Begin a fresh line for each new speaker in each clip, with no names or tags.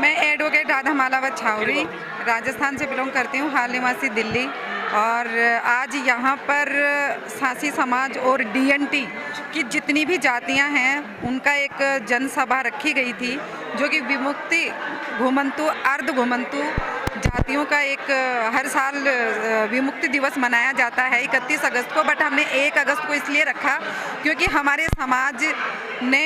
मैं एडवोकेट राधा मालावत छावरी राजस्थान से बिलोंग करती हूँ, हाल निवासी दिल्ली। और आज यहाँ पर सांसी समाज और डीएनटी की जितनी भी जातियाँ हैं उनका एक जनसभा रखी गई थी, जो कि विमुक्ति घुमंतु अर्ध घुमंतु जातियों का एक हर साल विमुक्ति दिवस मनाया जाता है 31 अगस्त को। बट हमने 1 अगस्त को इसलिए रखा क्योंकि हमारे समाज ने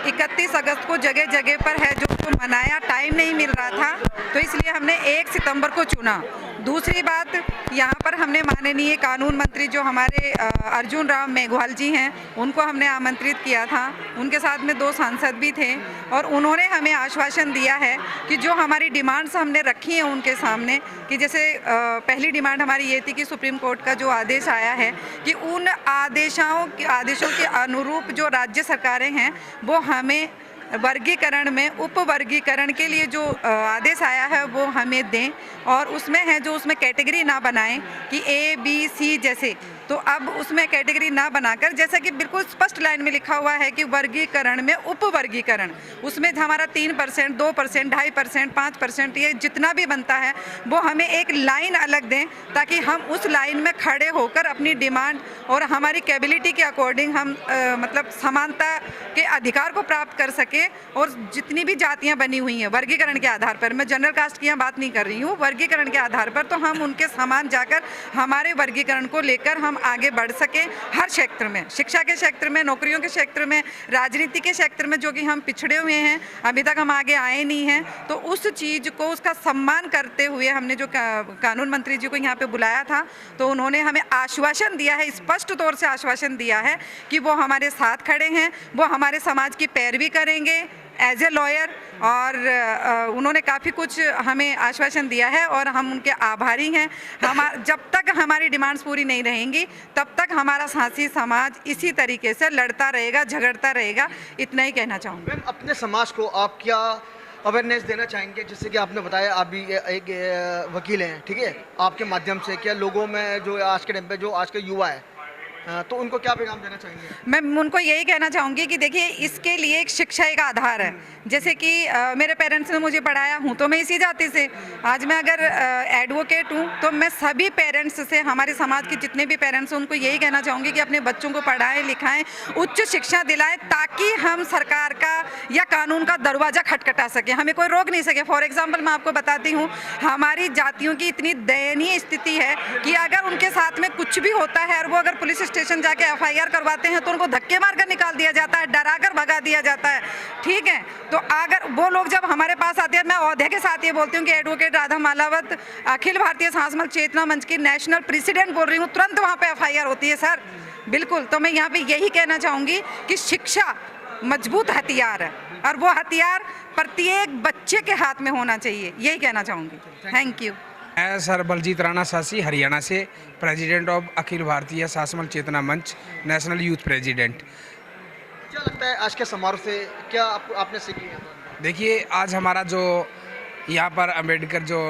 31 अगस्त को जगह जगह पर है जो मनाया, टाइम नहीं मिल रहा था, तो इसलिए हमने 1 सितंबर को चुना। दूसरी बात, यहाँ पर हमने माननीय कानून मंत्री जो हमारे अर्जुन राम मेघवाल जी हैं, उनको हमने आमंत्रित किया था। उनके साथ में 2 सांसद भी थे और उन्होंने हमें आश्वासन दिया है कि जो हमारी डिमांड्स हमने रखी हैं उनके सामने, कि जैसे पहली डिमांड हमारी ये थी कि सुप्रीम कोर्ट का जो आदेश आया है कि उन आदेशों के अनुरूप जो राज्य सरकारें हैं वो हमें वर्गीकरण में उपवर्गीकरण के लिए जो आदेश आया है वो हमें दें, और उसमें है जो उसमें कैटेगरी ना बनाएं कि A, B, C जैसे, तो अब उसमें कैटेगरी ना बनाकर जैसा कि बिल्कुल स्पष्ट लाइन में लिखा हुआ है कि वर्गीकरण में उपवर्गीकरण, उसमें हमारा 3%, 2%, 2.5%, 5% ये जितना भी बनता है वो हमें एक लाइन अलग दें, ताकि हम उस लाइन में खड़े होकर अपनी डिमांड और हमारी कैपेबिलिटी के अकॉर्डिंग हम मतलब समानता के अधिकार को प्राप्त कर सके। और जितनी भी जातियां बनी हुई हैं वर्गीकरण के आधार पर, मैं जनरल कास्ट की बात नहीं कर रही हूँ, वर्गीकरण के आधार पर, तो हम उनके समान जाकर हमारे वर्गीकरण को लेकर हम आगे बढ़ सकें हर क्षेत्र में, शिक्षा के क्षेत्र में, नौकरियों के क्षेत्र में, राजनीति के क्षेत्र में, जो कि हम पिछड़े हुए हैं, अभी तक हम आगे आए नहीं हैं। तो उस चीज़ को, उसका सम्मान करते हुए हमने जो कानून मंत्री जी को यहाँ पे बुलाया था, तो उन्होंने हमें आश्वासन दिया है, स्पष्ट तौर से आश्वासन दिया है कि वो हमारे साथ खड़े हैं, वो हमारे समाज की पैरवी करेंगे एज ए लॉयर, और उन्होंने काफ़ी कुछ हमें आश्वासन दिया है और हम उनके आभारी हैं। जब तक हमारी डिमांड्स पूरी नहीं रहेंगी तब तक हमारा सांसी समाज इसी तरीके से लड़ता रहेगा, झगड़ता रहेगा, इतना ही कहना चाहूँगी।
मैम, अपने समाज को आप क्या अवेयरनेस देना चाहेंगे? जैसे कि आपने बताया आप भी एक वकील हैं, ठीक है, आपके माध्यम से क्या लोगों में जो आज के टाइम पे जो आज के युवा है तो उनको क्या पैगाम देना चाहेंगे? मैं
उनको यही कहना चाहूँगी कि देखिए, इसके लिए एक शिक्षा एक आधार है। जैसे कि मेरे पेरेंट्स ने मुझे पढ़ाया, हूँ तो मैं इसी जाति से, आज मैं अगर एडवोकेट हूँ तो मैं सभी पेरेंट्स से, हमारे समाज के जितने भी पेरेंट्स हैं उनको यही कहना चाहूँगी कि अपने बच्चों को पढ़ाएं लिखाएं, उच्च शिक्षा दिलाएं, ताकि हम सरकार का या कानून का दरवाज़ा खटखटा सकें, हमें कोई रोक नहीं सके। फॉर एग्जाम्पल मैं आपको बताती हूँ, हमारी जातियों की इतनी दयनीय स्थिति है कि अगर उनके साथ में कुछ भी होता है और वो अगर पुलिस स्टेशन जाके FIR करवाते हैं तो उनको धक्के मारकर निकाल दिया जाता है, डराकर भगा दिया जाता है, ठीक है। तो अगर वो लोग जब हमारे पास आते हैं, मैं औहदे के साथ ये बोलती हूँ कि एडवोकेट राधा मालावत अखिल भारतीय सांसमल चेतना मंच की नेशनल प्रेसिडेंट बोल रही हूँ, तुरंत वहाँ पे FIR होती है सर, बिल्कुल। तो मैं यहाँ पे यही कहना चाहूँगी कि शिक्षा मजबूत हथियार है और वो हथियार प्रत्येक बच्चे के हाथ में होना चाहिए, यही कहना चाहूँगी। Thank you.
मैं सर बलजीत राणा सासी, हरियाणा से, प्रेसिडेंट ऑफ अखिल भारतीय सांसमल चेतना मंच, नेशनल यूथ प्रेसिडेंट।
क्या लगता है आज के समारोह से क्या आपने सीखी है?
देखिए, आज हमारा जो यहाँ पर अम्बेडकर जो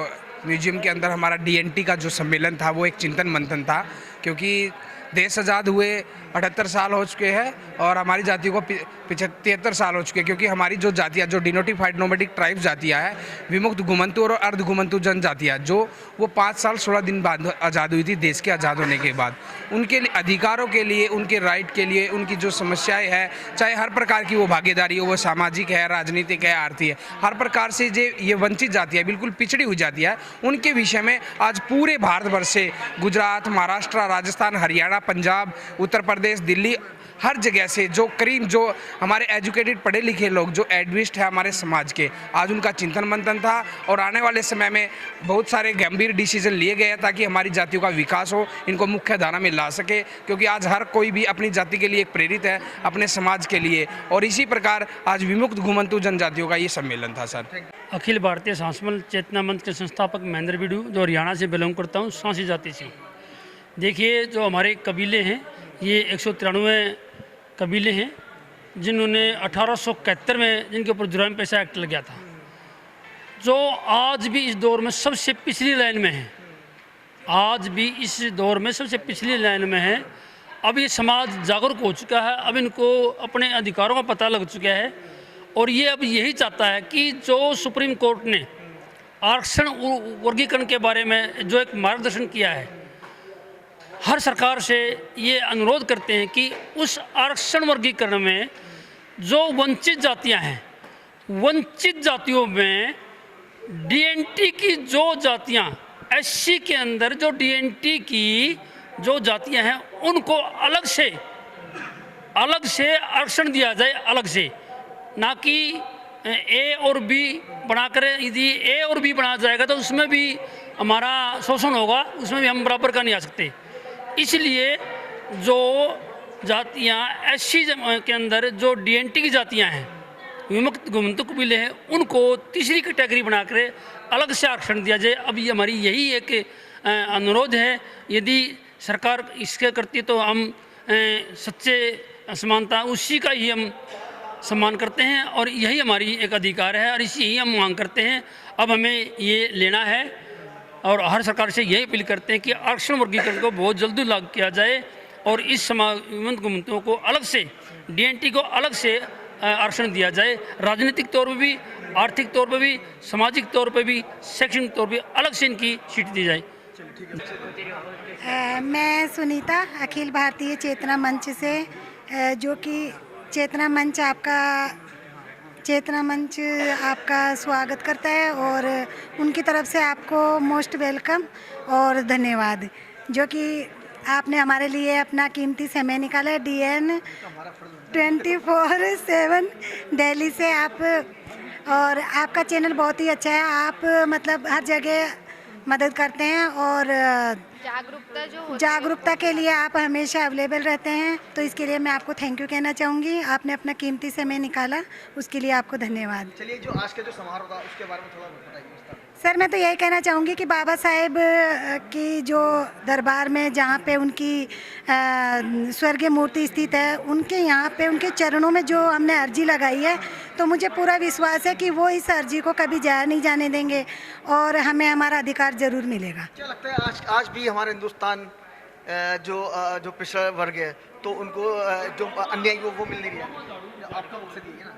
म्यूजियम के अंदर हमारा DNT का जो सम्मेलन था वो एक चिंतन मंथन था, क्योंकि देश आज़ाद हुए 78 साल हो चुके हैं और हमारी जाति को 73 साल हो चुके हैं, क्योंकि हमारी जो जातियाँ, जो डिनोटिफाइड नोमैडिक ट्राइब्स जातियाँ हैं, विमुक्त घुमंतु और अर्ध घुमंतु जनजातियाँ, जो वो 5 साल 16 दिन बाद आज़ाद हुई थी देश के आज़ाद होने के बाद, उनके अधिकारों के लिए, उनके राइट के लिए, उनकी जो समस्याएं हैं, चाहे हर प्रकार की वो भागीदारी हो, वो सामाजिक है, राजनीतिक है, आर्थिक है, हर प्रकार से ये वंचित जातियाँ, बिल्कुल पिछड़ी हुई जातियाँ, उनके विषय में आज पूरे भारतवर्ष से, गुजरात, महाराष्ट्र, राजस्थान, हरियाणा, पंजाब, उत्तर प्रदेश, दिल्ली, हर जगह से जो करीब जो हमारे एजुकेटेड पढ़े लिखे लोग, जो एडविस्ट है हमारे समाज के, आज उनका चिंतन मंथन था और आने वाले समय में बहुत सारे गंभीर डिसीजन लिए गए ताकि हमारी जातियों का विकास हो, इनको मुख्य धारा में ला सके, क्योंकि आज हर कोई भी अपनी जाति के लिए एक प्रेरित है, अपने समाज के लिए। और इसी प्रकार आज विमुक्त घुमंतु जनजातियों का ये सम्मेलन था सर।
अखिल भारतीय सांसमल चेतना मंच के संस्थापक महेंद्र बिडू, जो हरियाणा से बिलोंग करता हूँ, सांसी जाति से। देखिए, जो हमारे कबीले हैं ये 193 कबीले हैं जिन्होंने 1871 में, जिनके ऊपर जुर्म पेशा एक्ट लग गया था, जो आज भी इस दौर में सबसे पिछली लाइन में है, आज भी इस दौर में सबसे पिछली लाइन में है। अब ये समाज जागरूक हो चुका है, अब इनको अपने अधिकारों का पता लग चुका है और ये अब यही चाहता है कि जो सुप्रीम कोर्ट ने आरक्षण वर्गीकरण के बारे में जो एक मार्गदर्शन किया है, हर सरकार से ये अनुरोध करते हैं कि उस आरक्षण वर्गीकरण में जो वंचित जातियां हैं, वंचित जातियों में डीएनटी की जो जातियां, एससी के अंदर जो डीएनटी की जो जातियां हैं, उनको अलग से आरक्षण दिया जाए, अलग से, ना कि ए और बी बनाकर। यदि ए और बी बनाया जाएगा तो उसमें भी हमारा शोषण होगा, उसमें भी हम बराबर का नहीं आ सकते। इसलिए जो जातियां एससी के अंदर जो डीएनटी की जातियां हैं, विमुक्त गोमंतक कबीले हैं, उनको तीसरी कैटेगरी बनाकर अलग से आरक्षण दिया जाए। अब ये हमारी यही एक अनुरोध है। यदि सरकार इसके करती है तो हम सच्चे समानता उसी का ही हम सम्मान करते हैं और यही हमारी एक अधिकार है और इसी ही हम मांग करते हैं। अब हमें ये लेना है और हर सरकार से यही अपील करते हैं कि आरक्षण वर्गीकरण को बहुत जल्दी लागू किया जाए और इस विमुक्त गोमंतकों को अलग से, डीएनटी को अलग से आरक्षण दिया जाए। राजनीतिक तौर पर भी, आर्थिक तौर पर भी, सामाजिक तौर पर भी, शैक्षणिक तौर पर अलग से इनकी सीट दी जाए।
मैं सुनीता अखिल भारतीय चेतना मंच से, जो कि चेतना मंच आपका स्वागत करता है और उनकी तरफ से आपको मोस्ट वेलकम और धन्यवाद, जो कि आपने हमारे लिए अपना कीमती समय निकाला है। DN 24/7 दिल्ली से आप, और आपका चैनल बहुत ही अच्छा है। आप मतलब हर जगह मदद करते हैं और जागरूकता के लिए आप हमेशा अवेलेबल रहते हैं, तो इसके लिए मैं आपको थैंक यू कहना चाहूँगी। आपने अपना कीमती समय निकाला, उसके लिए आपको धन्यवाद।
चलिए, जो आज का जो समारोह था उसके बारे में थोड़ा बताइए।
सर, मैं तो यही कहना चाहूँगी कि बाबा साहेब की जो दरबार में जहाँ पे उनकी स्वर्गीय मूर्ति स्थित है, उनके यहाँ पे उनके चरणों में जो हमने अर्जी लगाई है, तो मुझे पूरा विश्वास है कि वो इस अर्जी को कभी जाया नहीं जाने देंगे और हमें हमारा अधिकार ज़रूर मिलेगा।
क्या लगता है आज भी हमारे हिंदुस्तान जो पिछड़ा वर्ग है, तो उनको जो अन्याय वो मिल नहीं रहा? आपका मकसद ये है ना?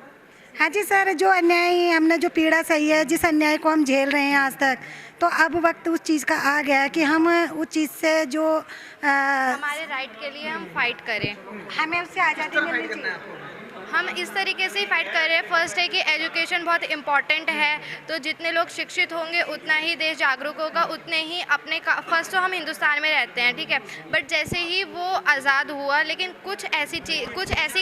हाँ जी सर, जो अन्याय हमने जो पीड़ा सही है, जिस अन्याय को हम झेल रहे हैं आज तक, तो अब वक्त उस चीज़ का आ गया है कि हम उस चीज़ से जो
हमारे राइट के लिए हम फाइट करें,
हमें उससे आज़ादी मिलनी चाहिए।
हम इस तरीके से ही फाइट कर रहे हैं। फर्स्ट है कि एजुकेशन बहुत इम्पॉर्टेंट है, तो जितने लोग शिक्षित होंगे उतना ही देश जागरूक होगा, उतने ही अपने का। फर्स्ट तो हम हिंदुस्तान में रहते हैं, ठीक है, बट जैसे ही वो आज़ाद हुआ, लेकिन कुछ ऐसी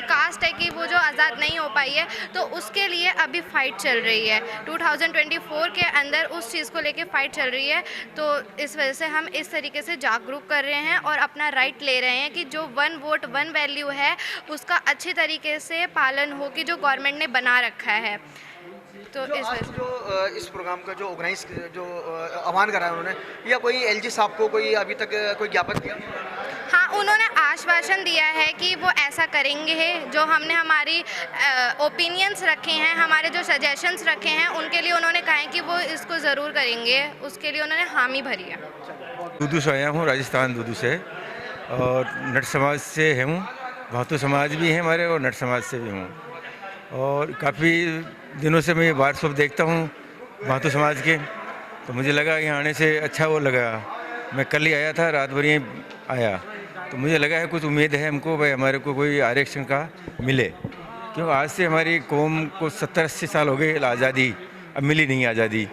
कास्ट है कि वो जो आज़ाद नहीं हो पाई है, तो उसके लिए अभी फ़ाइट चल रही है। 2024 के अंदर उस चीज़ को लेके फ़ाइट चल रही है, तो इस वजह से हम इस तरीके से जागरूक कर रहे हैं और अपना राइट ले रहे हैं कि जो 1 वोट 1 वैल्यू है, उसका अच्छी तरीके से पालन हो कि जो गवर्नमेंट ने बना रखा है। तो इस वजह से
इस प्रोग्राम का जो ऑर्गेनाइज जो आह्वान करा है उन्होंने, या कोई LG साहब को कोई अभी तक कोई ज्ञापन दिया?
हाँ, उन्होंने आश्वासन दिया है कि वो ऐसा करेंगे। जो हमने हमारी ओपिनियंस रखे हैं, हमारे जो सजेशंस रखे हैं, उनके लिए उन्होंने कहा है कि वो इसको ज़रूर करेंगे। उसके लिए उन्होंने हामी भरी है।
दूदू से आया हूँ, राजस्थान दूदू से, और नट समाज से हूँ। भातु समाज भी है हमारे और नट समाज से भी हूँ, और काफ़ी दिनों से मैं बार सब देखता हूँ भातु समाज के, तो मुझे लगा यहाँ आने से अच्छा वो लगा। मैं कल ही आया था, रात भर यहीं आया, तो मुझे लगा है कुछ उम्मीद है हमको भाई हमारे को कोई आरक्षण का मिले, क्योंकि आज से हमारी कौम को 70-80 साल हो गए आज़ादी, अब मिली नहीं आज़ादी।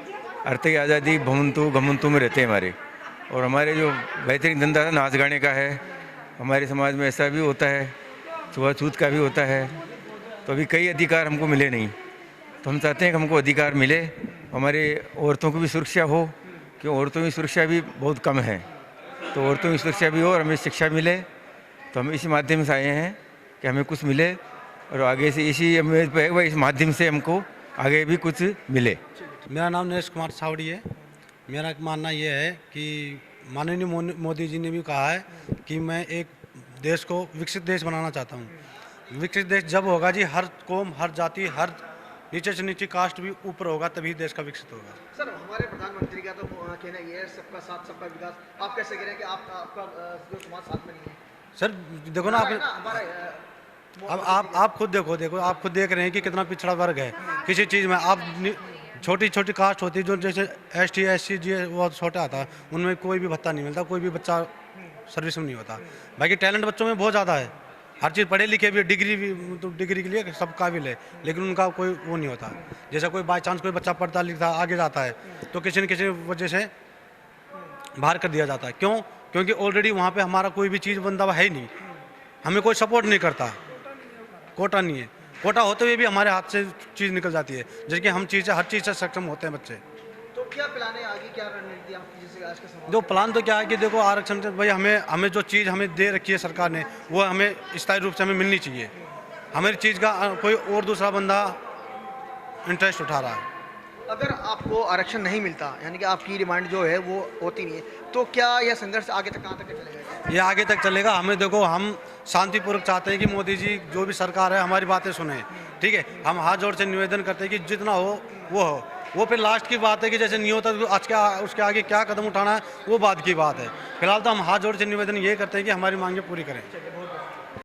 अर्थ की आज़ादी घमंतु में रहते हैं हमारे, और हमारे जो बेहतरीन धंधा था नाच गाने का है, हमारे समाज में ऐसा भी होता है, छुआछूत का भी होता है, तो अभी कई अधिकार हमको मिले नहीं। तो हम चाहते हैं कि हमको अधिकार मिले, हमारे औरतों की भी सुरक्षा हो, क्योंकि औरतों की सुरक्षा भी बहुत कम है, तो औरतों की सुरक्षा भी हो और हमें शिक्षा मिले। तो हम इसी माध्यम से आए हैं कि हमें कुछ मिले, और आगे से इसी उम्मीद पर है इस माध्यम से हमको आगे भी कुछ मिले।
मेरा नाम नरेश कुमार सावड़ी है। मेरा मानना ये है कि माननीय मोदी जी ने भी कहा है कि मैं एक देश को विकसित देश बनाना चाहता हूँ। विकसित देश जब होगा जी, हर कौम, हर जाति, हर नीचे से नीचे कास्ट भी ऊपर होगा, तभी देश का विकसित होगा।
सर, हमारे प्रधानमंत्री का तो कहना ये है सबका साथ सबका विकास। आप कैसे कह रहे हैं कि आपका जो समाज साथ में नहीं है?
सर देखो ना, आप अब आप खुद देखो आप खुद देख रहे हैं कि कितना पिछड़ा वर्ग है किसी चीज़ में। आप छोटी छोटी कास्ट होती है जो जैसे ST SC जी बहुत छोटा आता है, उनमें कोई भी भत्ता नहीं मिलता, कोई भी बच्चा सर्विस में नहीं होता। बाकी टैलेंट बच्चों में बहुत ज़्यादा है, हर चीज़ पढ़े लिखे भी, डिग्री भी, तो डिग्री के लिए सब काबिल है, लेकिन उनका कोई वो नहीं होता। जैसा कोई बाई चांस कोई बच्चा पढ़ता लिखता आगे जाता है तो किसी न किसी वजह से बाहर कर दिया जाता है। क्यों? क्योंकि ऑलरेडी वहाँ पे हमारा कोई भी चीज़ बंदा है ही नहीं, हमें कोई सपोर्ट नहीं करता, कोटा नहीं है। कोटा होते हुए भी हमारे हाथ से चीज़ निकल जाती है, जैसे कि हम हर चीज़ से सक्षम होते हैं बच्चे।
तो क्या प्लान है आगे, क्या रणनीति आपकी जैसे आज का समाज?
जो प्लान तो क्या है कि देखो आरक्षण से भाई हमें जो चीज़ हमें दे रखी है सरकार ने वो हमें स्थायी रूप से हमें मिलनी चाहिए। हमारी चीज़ का कोई और दूसरा बंदा इंटरेस्ट उठा रहा है।
अगर आपको आरक्षण नहीं मिलता, यानी कि आपकी डिमांड जो है वो होती नहीं है, तो क्या यह संघर्ष आगे तक कहाँ तक चलेगा?
ये आगे तक चलेगा। हमें देखो हम शांतिपूर्वक चाहते हैं कि मोदी जी जो भी सरकार है हमारी बातें सुने, ठीक है। हम हाथ जोड़ से निवेदन करते हैं कि जितना हो वो फिर लास्ट की बात है कि जैसे नहीं होता तो उसके आगे क्या कदम उठाना है वो बात की बात है। फिलहाल तो हम हाथ जोड़ से निवेदन ये करते हैं कि हमारी मांगें पूरी करें।